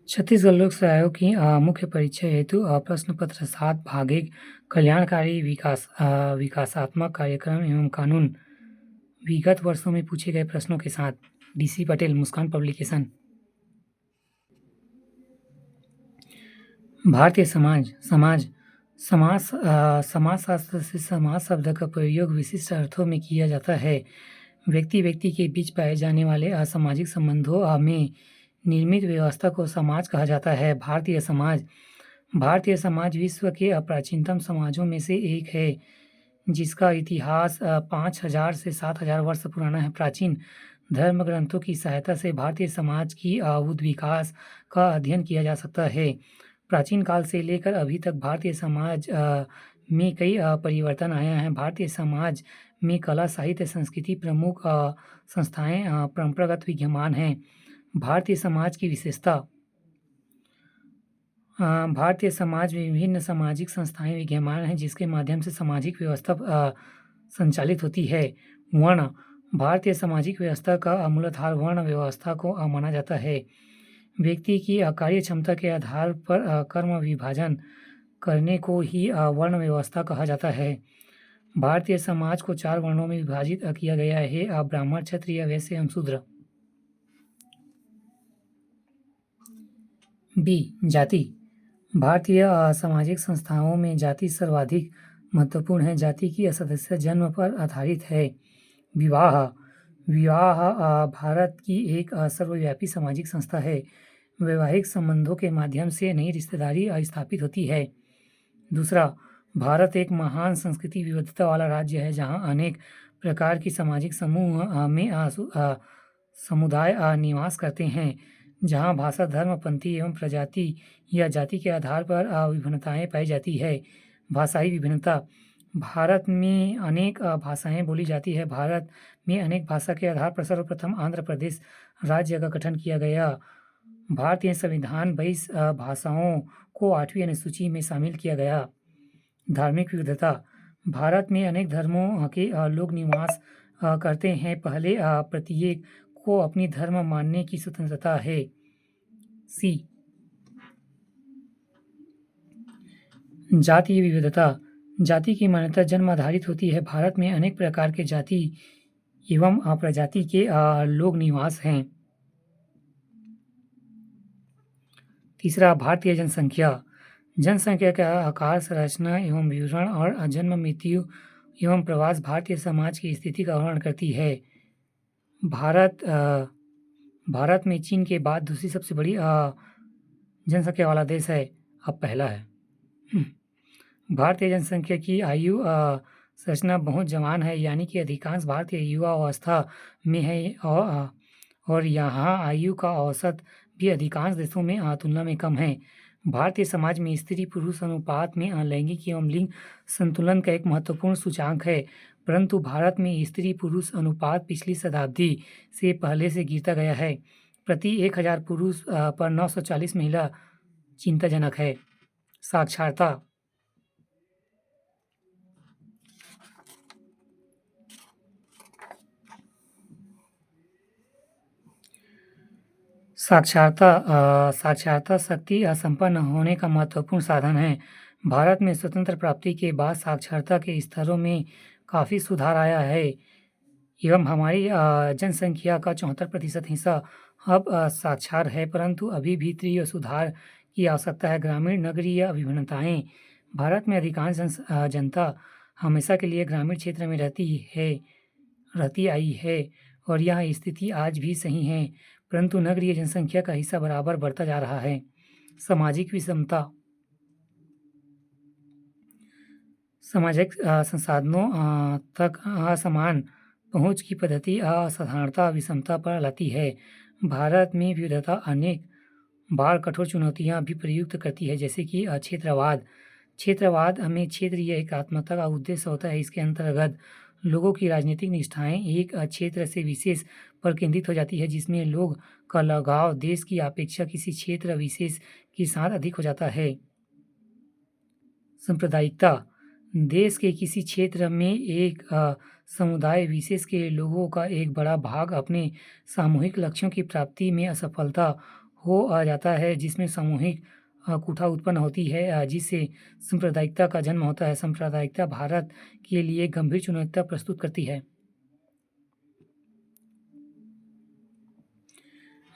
छत्तीसगढ़ लोक सेवा आयोग की मुख्य परीक्षा हेतु प्रश्न पत्र 7 भाग 1 कल्याणकारी विकासात्मक कार्यक्रम एवं कानून विगत वर्षों में पूछे गए प्रश्नों के साथ डीसी पटेल मुस्कान पब्लिकेशन। भारतीय समाज समाज समाज समाजशास्त्र से समाज शब्द का प्रयोग विशिष्ट अर्थों में किया जाता है। व्यक्ति व्यक्ति के बीच पाए जाने वाले असामाजिक संबंधों में निर्मित व्यवस्था को समाज कहा जाता है। भारतीय समाज विश्व के प्राचीनतम समाजों में से एक है, जिसका इतिहास 5,000 से 7,000 वर्ष पुराना है। प्राचीन धर्म ग्रंथों की सहायता से भारतीय समाज की अवधि विकास का अध्ययन किया जा सकता है। प्राचीन काल से लेकर अभी तक भारतीय समाज में कई परिवर्तन आए हैं। भारतीय समाज में कला, साहित्य, संस्कृति प्रमुख संस्थाएं परंपरागत विद्यमान हैं। भारतीय समाज की विशेषता। भारतीय समाज में विभिन्न सामाजिक संस्थाएं विद्यमान हैं, जिसके माध्यम से सामाजिक व्यवस्था संचालित होती है। वर्ण। भारतीय सामाजिक व्यवस्था का मूलाधार वर्ण व्यवस्था को माना जाता है। व्यक्ति की कार्य क्षमता के आधार पर कर्म विभाजन करने को ही वर्ण व्यवस्था कहा जाता है। भारतीय समाज को 4 वर्णों में विभाजित किया गया है: ब्राह्मण, क्षत्रिय, वैश्य एवं शूद्र। बी. जाति। भारतीय सामाजिक संस्थाओं में जाति सर्वाधिक महत्वपूर्ण है। जाति की सदस्य जन्म पर आधारित है। विवाह। भारत की एक सर्वव्यापी सामाजिक संस्था है। वैवाहिक संबंधों के माध्यम से नई रिश्तेदारी स्थापित होती है। दूसरा, भारत एक महान संस्कृति विविधता वाला राज्य है, जहां अनेक प्रकार की सामाजिक समूह में समुदाय निवास करते हैं, जहां भाषा, धर्म, पंथी एवं प्रजाति या जाति के आधार पर विभिन्नताएं पाई जाती है। भाषाई विभिन्नता। भारत में अनेक भाषाएं बोली जाती है। भारत में अनेक भाषा के आधार पर सर्वप्रथम आंध्र प्रदेश राज्य का गठन किया गया। भारतीय संविधान 22 भाषाओं को 8वीं अनुसूची में शामिल किया गया। धार्मिक विविधता। भारत में अनेक धर्मों के लोग निवास करते हैं। पहले प्रत्येक को अपनी धर्म मानने की स्वतंत्रता है। सी. जातीय विविधता। जाति की मान्यता जन्म आधारित होती है। भारत में अनेक प्रकार के जाति एवं प्रजाति के लोग निवास हैं। तीसरा, भारतीय जनसंख्या। जनसंख्या का आकार, संरचना एवं विवरण और जन्म, मृत्यु एवं प्रवास भारतीय समाज की स्थिति का वर्णन करती है। भारत में चीन के बाद दूसरी सबसे बड़ी जनसंख्या वाला देश है, अब पहला है। भारतीय जनसंख्या की आयु संरचना बहुत जवान है, यानी कि अधिकांश भारतीय युवा अवस्था में है और यहाँ आयु का औसत भी अधिकांश देशों में तुलना में कम है। भारतीय समाज में स्त्री पुरुष अनुपात में लैंगिक एवं लिंग संतुलन का एक महत्वपूर्ण सूचकांक है, परंतु भारत में स्त्री पुरुष अनुपात पिछली शताब्दी से पहले से गिरता गया है। प्रति 1000 पुरुष पर 940 महिला चिंताजनक है। साक्षरता। साक्षरता शक्ति संपन्न होने का महत्वपूर्ण साधन है। भारत में स्वतंत्र प्राप्ति के बाद साक्षरता के स्तरों में काफ़ी सुधार आया है एवं हमारी जनसंख्या का 74% हिस्सा अब साक्षर है, परंतु अभी भी तीव्र सुधार की आवश्यकता है। ग्रामीण नगरीय विभिन्नताएं। भारत में अधिकांश जनता हमेशा के लिए ग्रामीण क्षेत्र में रहती आई है और यह स्थिति आज भी सही है, परंतु नगरीय जनसंख्या का हिस्सा बराबर बढ़ता जा रहा है। सामाजिक विषमता। सामाजिक संसाधनों तक असमान पहुंच की पद्धति असाधारणता विषमता पर लाती है। भारत में विविधता अनेक बार कठोर चुनौतियां भी प्रयुक्त करती है, जैसे कि क्षेत्रवाद में क्षेत्रीय एकात्मता का उद्देश्य होता है। इसके अंतर्गत लोगों की राजनीतिक निष्ठाएं एक क्षेत्र से विशेष पर केंद्रित हो जाती है, जिसमें लोग का लगाव देश की अपेक्षा किसी क्षेत्र विशेष के साथ अधिक हो जाता है। सांप्रदायिकता। देश के किसी क्षेत्र में एक समुदाय विशेष के लोगों का एक बड़ा भाग अपने सामूहिक लक्ष्यों की प्राप्ति में असफलता हो जाता है, जिसमें सामूहिक कुठा उत्पन्न होती है, जिससे सांप्रदायिकता का जन्म होता है। सांप्रदायिकता भारत के लिए गंभीर चुनौतियाँ प्रस्तुत करती है।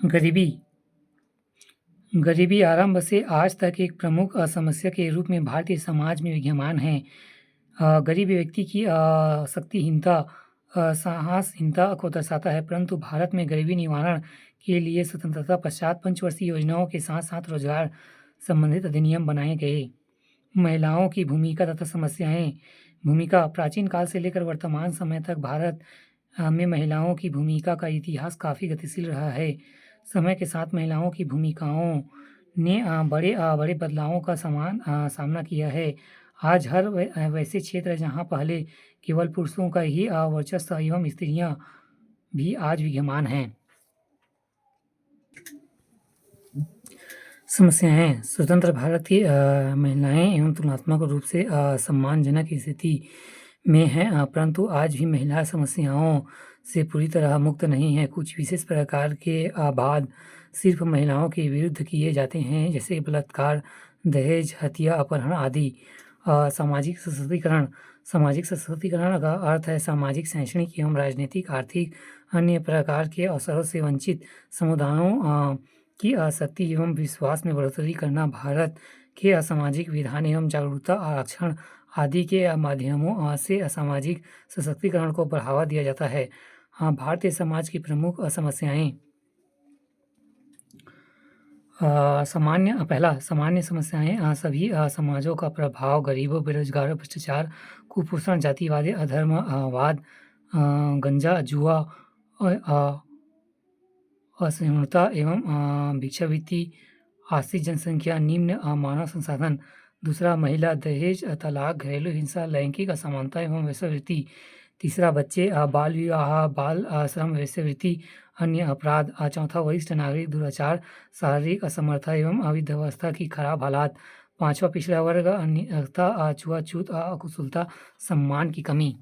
गरीबी गरीबी आरंभ से आज तक एक प्रमुख समस्या के रूप में भारतीय समाज में विद्यमान है। गरीब व्यक्ति की शक्तिहीनता, साहसहीनता को दर्शाता है, परंतु भारत में गरीबी निवारण के लिए स्वतंत्रता पश्चात पंचवर्षीय योजनाओं के साथ-साथ रोजगार संबंधित अधिनियम बनाए गए। महिलाओं की भूमिका तथा समस्याएँ। भूमिका प्राचीन काल से लेकर वर्तमान समय तक भारत में महिलाओं की भूमिका का इतिहास काफ़ी गतिशील रहा है। समय के साथ महिलाओं की भूमिकाओं ने बड़े बदलावों का सामना किया है। आज हर वैसे क्षेत्र जहाँ पहले केवल पुरुषों का ही वर्चस्व एवं स्त्रियाँ भी आज विद्यमान हैं। समस्याएँ। स्वतंत्र भारत की महिलाएँ एवं तुलनात्मक रूप से सम्मानजनक स्थिति में हैं, परंतु आज भी महिला समस्याओं से पूरी तरह मुक्त नहीं है। कुछ विशेष प्रकार के अपराध सिर्फ महिलाओं के विरुद्ध किए जाते हैं, जैसे बलात्कार, दहेज, हत्या, अपहरण आदि। सामाजिक सशक्तिकरण। सामाजिक सशक्तिकरण का अर्थ है सामाजिक, शैक्षणिक एवं राजनीतिक, आर्थिक अन्य प्रकार के अवसरों से वंचित समुदायों की शक्ति एवं विश्वास में बढ़ोतरी करना। भारत के सामाजिक विधान एवं जागरूकता, आरक्षण आदि के माध्यमों से सामाजिक सशक्तिकरण को बढ़ावा दिया जाता है। भारतीय समाज की प्रमुख समस्याएँ। सामान्य समस्याएँ। सभी समाजों का प्रभाव। गरीबों, बेरोजगारों, भ्रष्टाचार, कुपोषण, जातिवाद, अधर्मवाद, गांजा, जुआ, असहिष्णुता एवं भिक्षावृत्ति, आश्रित जनसंख्या, निम्न मानव संसाधन। दूसरा, महिला दहेज, तलाक, घरेलू हिंसा, लैंगिक असमानता एवं वेश्यावृत्ति। तीसरा, बच्चे, बाल विवाह, बाल श्रम, वेश्यावृत्ति, अन्य अपराध। चौथा, वरिष्ठ नागरिक दुराचार, शारीरिक असमर्थता एवं विद्यावस्था की खराब हालात। पाँचवा, पिछड़ा वर्ग, अनियमितता, छुआछूत, अकुशलता, सम्मान की कमी।